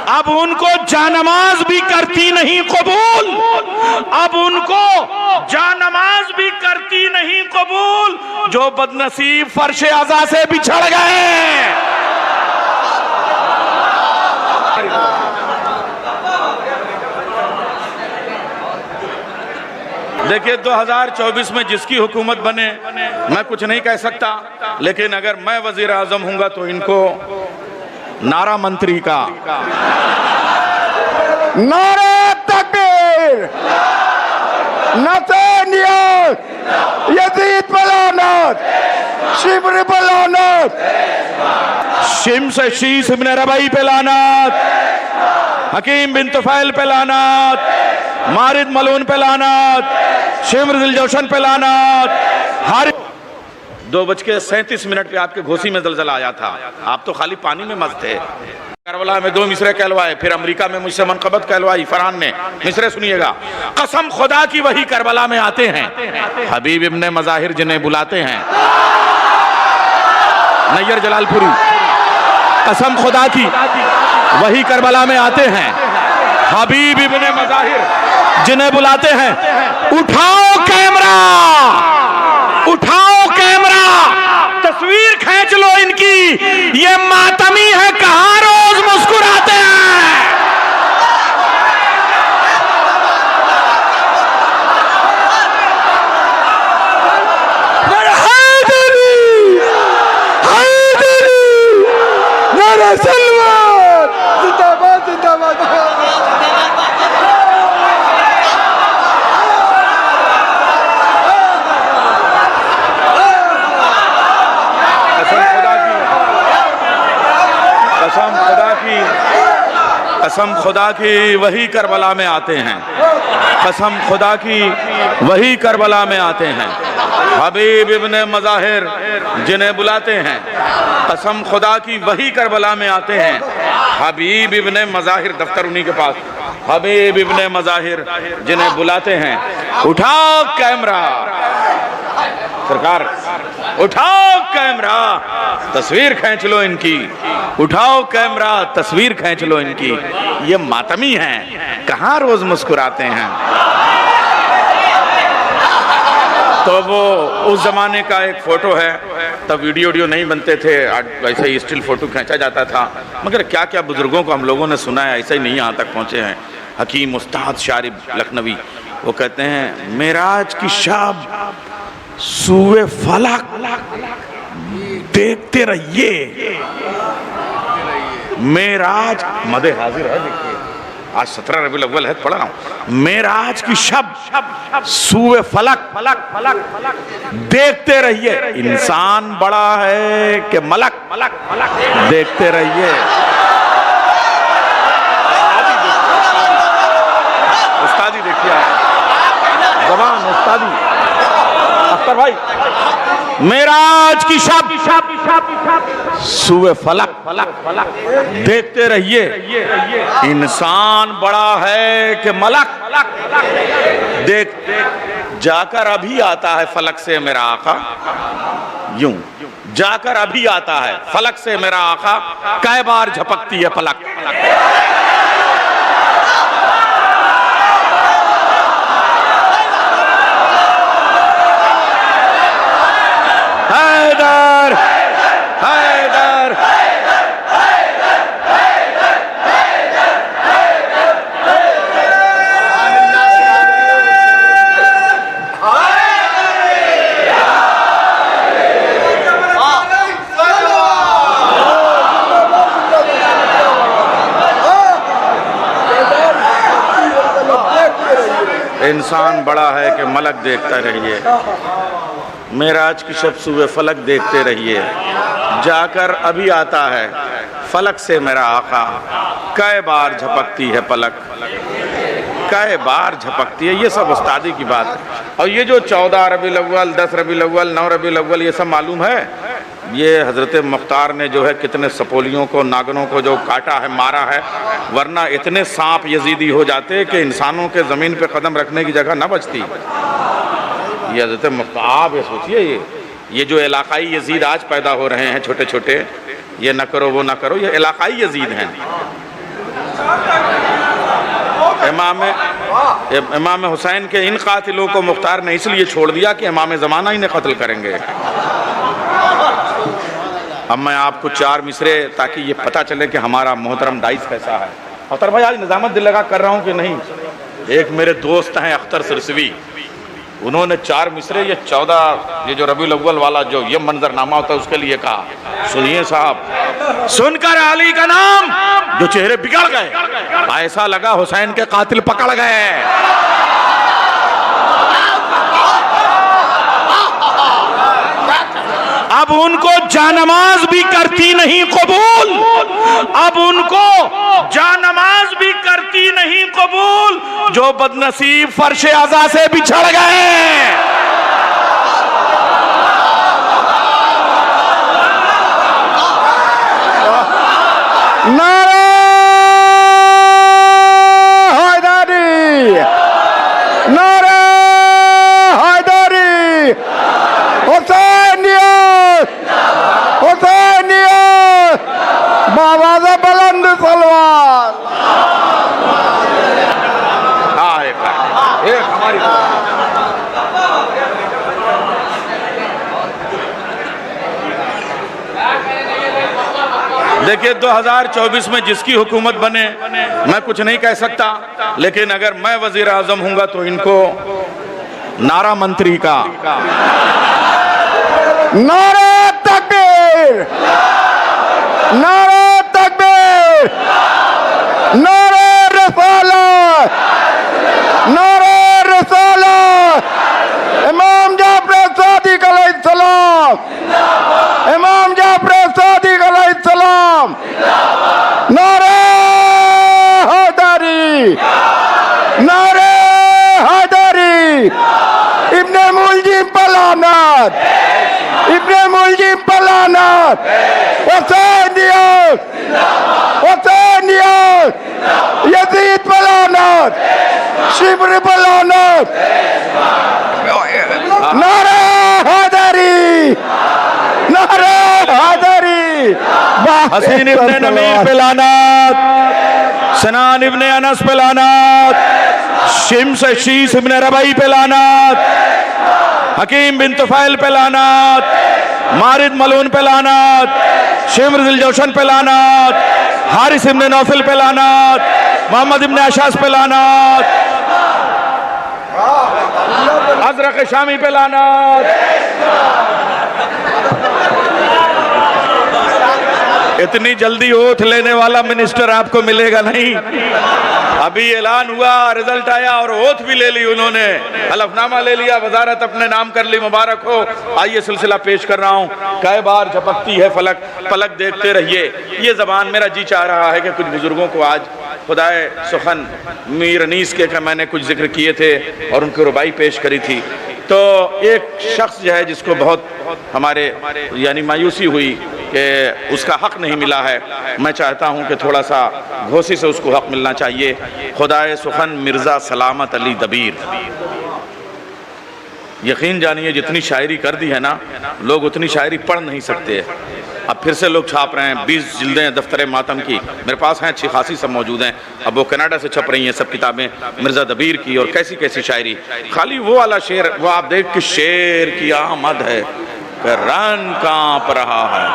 अब उनको जानमाज भी करती नहीं कबूल, अब उनको जानमाज भी करती नहीं कबूल, जो बदनसीब फर्श अज़ा से बिछड़ गए। देखिए 2024 में जिसकी हुकूमत बने मैं कुछ नहीं कह सकता, लेकिन अगर मैं वजीर आजम हूंगा तो इनको नारा मंत्री का नारे तकबीर, नतानियात, यजीद बलानत, शिब्र बलानत, शिम्स शीस इब्न रबई पे लानत, हकीम बिन तुफैल पे लानत, मारिद मलून पे लानत, शिम्र दिलजोशन पे लानत। हर 2:37 पे आपके घोसी में जलजला आया था, आप तो खाली पानी में मस्त थे। करबला में 2 मिसरे कहलवाए, फिर अमेरिका में मुझसे मनकबत कहलवाई फरहान ने। मिसरे सुनिएगा। कसम खुदा की वही करबला में आते हैं, हबीब इब्ने मज़ाहिर जिन्हें बुलाते हैं। नैयर जलालपुरी, कसम खुदा की वही करबला में आते हैं, हबीब इब्ने मज़ाहिर जिन्हें बुलाते हैं। उठाओ कैमरा, उठाओ कैमरा, तस्वीर खींच लो इनकी। ये मातमी है, कहां रोज मुस्कुराते हैं। हैदरी, हैदरी, नारे सलवात, जिंदाबाद जिंदाबाद। कसम खुदा की वही करबला में आते हैं, कसम खुदा की वही करबला में आते हैं, हबीब इब्ने मज़ाहिर जिन्हें बुलाते हैं। कसम खुदा की वही करबला में आते हैं, हबीब इब्ने मज़ाहिर, दफ्तर उन्हीं के पास, हबीब इब्ने मज़ाहिर जिन्हें बुलाते हैं। उठाओ कैमरा सरकार, उठाओ कैमरा, तस्वीर खींच लो इनकी। उठाओ कैमरा, तस्वीर खींच लो इनकी। ये मातमी हैं, कहां रोज मुस्कुराते हैं। तो वो उस जमाने का एक फोटो है, तब वीडियो नहीं बनते थे, वैसे ही स्टिल फोटो खींचा जाता था। मगर क्या क्या बुजुर्गों को हम लोगों ने सुना है, ऐसा ही नहीं यहाँ तक पहुँचे हैं। हकीम उस्ताद शारिब लखनवी वो कहते हैं, मेराज की शाब सूए फलक देखते रहिए। मेराज मदे हाजिर है, देखिए आज 17 रबीउल अव्वल है, पढ़ रहा हूं। मेराज की शब सूए फलक देखते रहिए। इंसान बड़ा है कि मलक, देखते रहिए। उस्तादी देखिए, जवान उस्तादी अख्तर भाई। मेराज की शब सूए फलक देखते रहिए। इंसान बड़ा है कि मलक, देख जाकर अभी आता है फलक से मेरा आका। यूं जाकर अभी आता है फलक से मेरा आका, कै बार झपकती है पलक। हैदर, हैदर, इंसान बड़ा है कि मलक देखता रहिए। मेराज की शब सूए फलक देखते रहिए। जाकर अभी आता है फलक से मेरा आका, कै बार झपकती है पलक, कै बार झपकती है। ये सब उस्तादी की बात है। और ये जो 14 रबीउल अव्वल, 10 रबीउल अव्वल, 9 रबीउल अव्वल, ये सब मालूम है, ये हज़रत मुख्तार ने जो है कितने सपोलियों को, नागनों को जो काटा है, मारा है, वरना इतने सांप यजीदी हो जाते कि इंसानों के ज़मीन पे कदम रखने की जगह न बचती। ये हज़रत मुख्तार, आप ये सोचिए, ये जो इलाकाई यजीद आज पैदा हो रहे हैं छोटे छोटे, ये न करो वो न करो, ये इलाकाई यजीद हैं। इमाम हुसैन के इन कातिलों को मुख्तार ने इसलिए छोड़ दिया कि इमाम ज़माना इन्हें कत्ल करेंगे। अब मैं आपको 4 मिसरे ताकि ये पता चले कि हमारा मोहतरम दाइस कैसा है। अख्तर भाई आज निजामत दिल लगा कर रहा हूँ कि नहीं। एक मेरे दोस्त हैं अख्तर सिरसवी, उन्होंने 4 मिसरे ये 14 ये जो रबीउल अव्वल वाला जो ये मंजरनामा होता है उसके लिए कहा। सुनिए साहब, सुनकर अली का नाम जो चेहरे बिगड़ गए, ऐसा लगा हुसैन के कातिल पकड़ गए। अब उनको जानमाज भी करती नहीं कबूल, अब उनको जानमाज भी करती नहीं कबूल, जो बदनसीब फर्श अज़ा से बिछड़ गए। नारे हैदरी, नारे हैदरी, हुसैनियत, हुसैनियत, बाबा बुलंद सलवार। एक हमारी देखिए 2024 में जिसकी हुकूमत बने मैं कुछ नहीं कह सकता, लेकिन अगर मैं वजीर आजम हूंगा तो इनको नारा मंत्री का नारे तकबीर, नारे तकबीर, नारे रिसालत, नारे रिसालत, इमाम जाफर सादिक अलैहिस्सलाम, इमाम जाफर सादिक अलैहिस्सलाम, नारे हैदरी, नारे हैदरी, इब्ने मुलजिम पलानत, इब्ने मुलजिम पलानत, हुसैनियत, हुसैनियत, यजीद पलानत, शिब्र पलानत, नारे हैदरी, नारे हैदरी, हसीन इब्ने नमीर पे लानत, सनान इब्ने अनस पे लानत, शिम्स शीस इब्ने रबई पे लानत, हकीम बिन तुफैल पे लानत, मारिद मलून पे लानत, शिम्र दिलजोशन पे लानत, हारिस इब्ने नौफिल पे लानत, मोहम्मद इब्ने अशास पे लानत, अजरक शामी पे लानत। इतनी जल्दी ओथ लेने वाला मिनिस्टर आपको मिलेगा नहीं। अभी ऐलान हुआ, रिजल्ट आया और ओथ भी ले ली उन्होंने, हलफनामा ले लिया, वजारत अपने नाम कर ली, मुबारक हो। आइए सिलसिला पेश कर रहा हूँ। कई बार झपकती है फलक, पलक देखते रहिए। ये जबान मेरा जी चाह रहा है कि कुछ बुजुर्गों को आज खुदाए सुखन मीर अनीस के मैंने कुछ जिक्र किए थे और उनको रुबाई पेश करी थी। तो एक शख्स जो है जिसको बहुत हमारे यानी मायूसी हुई कि उसका हक नहीं मिला है, मैं चाहता हूं कि थोड़ा सा घोसी से उसको हक मिलना चाहिए। खुदाए सुखन मिर्ज़ा सलामत अली दबीर, यकीन जानिए जितनी शायरी कर दी है ना, लोग उतनी शायरी पढ़ नहीं सकते। अब फिर से लोग छाप रहे हैं 20 जिल्दें दफ्तर मातम की, मेरे पास हैं, अच्छी खासी सब मौजूद हैं। अब वो कनाडा से छप रही हैं सब किताबें मिर्ज़ा दबीर की, और कैसी कैसी शायरी। खाली वो वाला शेर, वो आप देख कि शेर की आमद है, रन कांप रहा है,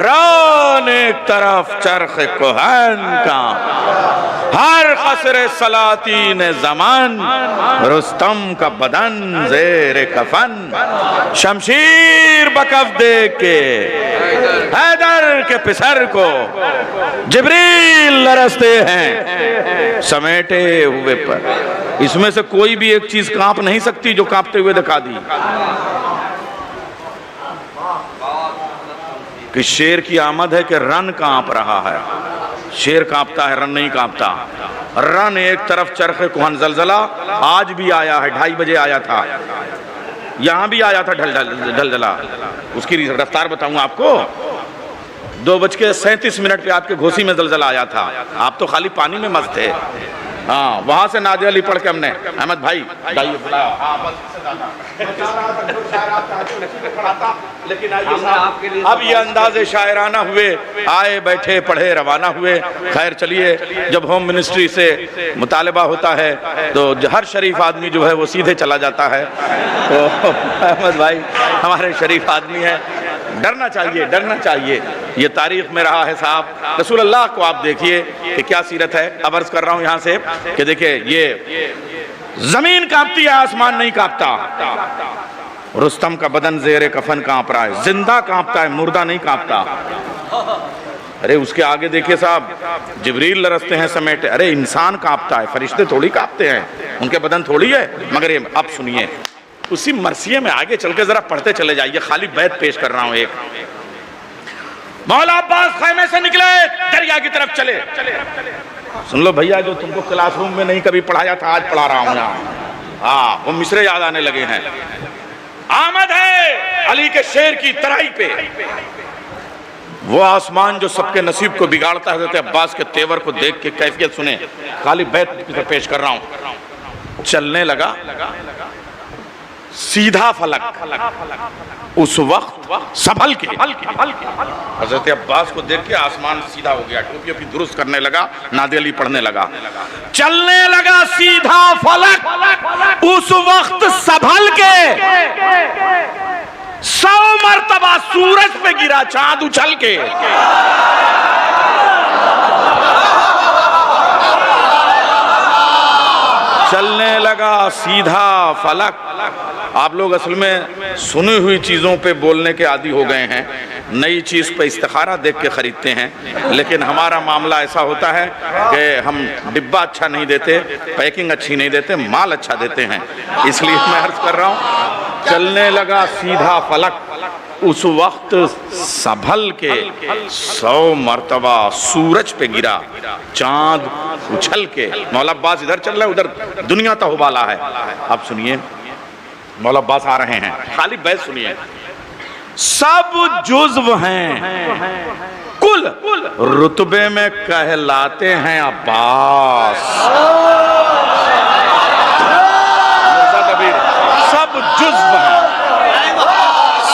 रन एक तरफ चरख कोहन का, हर खसरे सलातीन ज़मान, रुस्तम का बदन ज़ेर कफन, शमशीर बकफ देख के हैदर के पिसर को जिब्रील लरसते हैं समेटे हुए पर। इसमें से कोई भी एक चीज कांप नहीं सकती जो कांपते हुए दिखा दी। कि शेर की आमद है कि रन कांप रहा है, शेर कांपता है, रन नहीं कांपता। रन एक तरफ चरखे कुहन जलजला आज भी आया है, 2:30 बजे आया था, यहां भी आया था ढलढला। उसकी रफ्तार बताऊंगा आपको। 2:37 पे आपके घोसी में जलजला आया था, आप तो खाली पानी में मस्त थे। हाँ, वहां से नादिया अली पढ़ के हमने, अहमद भाई गाइए बुलाया। हाँ, बस इससे ज़्यादा। मैं चाह रहा था जो शायर आता है, उसी को पढ़ाता, लेकिन आइए साहब, अब ये अंदाज़े शायराना हुए, आए बैठे पढ़े रवाना हुए। खैर चलिए, जब होम मिनिस्ट्री से मुतालबा होता है तो हर शरीफ आदमी जो है वो सीधे चला जाता है। तो अहमद भाई हमारे शरीफ आदमी है, डरना चाहिए, डरना चाहिए। ये तारीख में रहा है साहब। रसूल अल्लाह को आप देखिए कि क्या सीरत है। अब अर्ज कर रहा हूं यहां से कि देखिए, ये जमीन कांपती है, आसमान नहीं कांपता। रुस्तम का बदन जेरे कफन कांप रहा है, जिंदा कांपता है, मुर्दा नहीं कांपता। अरे उसके आगे देखिए साहब, जिब्रील लरसते हैं समेटे। अरे इंसान कांपता है, फरिश्ते थोड़ी कांपते हैं, उनके बदन थोड़ी है। मगर ये अब सुनिए, उसी मरसिये में आगे चल के जरा पढ़ते चले जाइए। खाली बैत पेश कर रहा हूं एक। मौला अब्बास खैमे से निकले, दरिया की तरफ चले। सुन लो भैया, जो तुमको क्लासरूम में नहीं कभी पढ़ाया था, आज पढ़ा रहा हूं यहाँ। हाँ, वो मिसरे याद आने लगे हैं। आमद है अली के शेर की तराई पे, वो आसमान जो सबके नसीब को बिगाड़ता है। अब्बास के तेवर को देख के कैफियत सुने। खाली बैत पेश कर रहा हूं। चलने लगा सीधा फलक, उस वक्त संभल के। हजरत अब्बास को देख के आसमान सीधा हो गया, टोपियों की दुरुस्त करने लगा, नादिया अली पढ़ने लगा। चलने लगा सीधा फलक, उस वक्त संभल के 100 मरतबा सूरज पे गिरा चांद उछल के। चलने लगा सीधा फलक। आप लोग असल में सुनी हुई चीज़ों पे बोलने के आदी हो गए हैं, नई चीज़ पे इस्तिखारा देख के ख़रीदते हैं। लेकिन हमारा मामला ऐसा होता है कि हम डिब्बा अच्छा नहीं देते, पैकिंग अच्छी नहीं देते, माल अच्छा देते हैं। इसलिए मैं अर्ज़ कर रहा हूँ, चलने लगा सीधा फलक, उस वक्त संभल के 100 मरतबा सूरज पे गिरा चांद उछल के। मौला अब्बास इधर चल रहा है, उधर दुनिया तहुबाला है। अब सुनिए, मौला अब्बास आ रहे हैं, खाली बैत सुनिए। सब जुज़्व हैं, कुल रुतबे में कहलाते हैं अब्बास। सब जुज़्व हैं,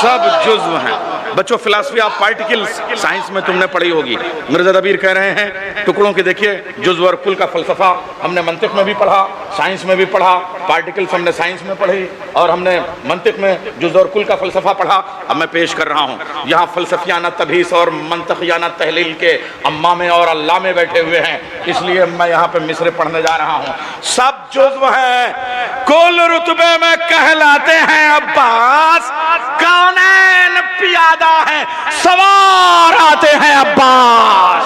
सब जुज़्व हैं। बच्चों, फिलॉसफी ऑफ पार्टिकल्स साइंस में तुमने पढ़ी होगी। मिर्जा दबीर कह रहे हैं टुकड़ों के, देखिए जुज़्व और कुल का फलसफा हमने मंतिक में भी पढ़ा, साइंस में भी पढ़ा। पार्टिकल्स हमने साइंस में पढ़ी और हमने मंतिक में जुज़्व और कुल का फलसफा पढ़ा। अब मैं पेश कर रहा हूँ, यहाँ फलसफियाना तबीस और मंतकियाना तहलील के अम्मा में और अल्लाह में बैठे हुए हैं, इसलिए मैं यहाँ पे मिसरे पढ़ने जा रहा हूँ। सब जुज़्व हैं, कुल रुतबे में कहलाते हैं अब्बास। कौनैन पियादा है, सवार आते हैं अब्बास।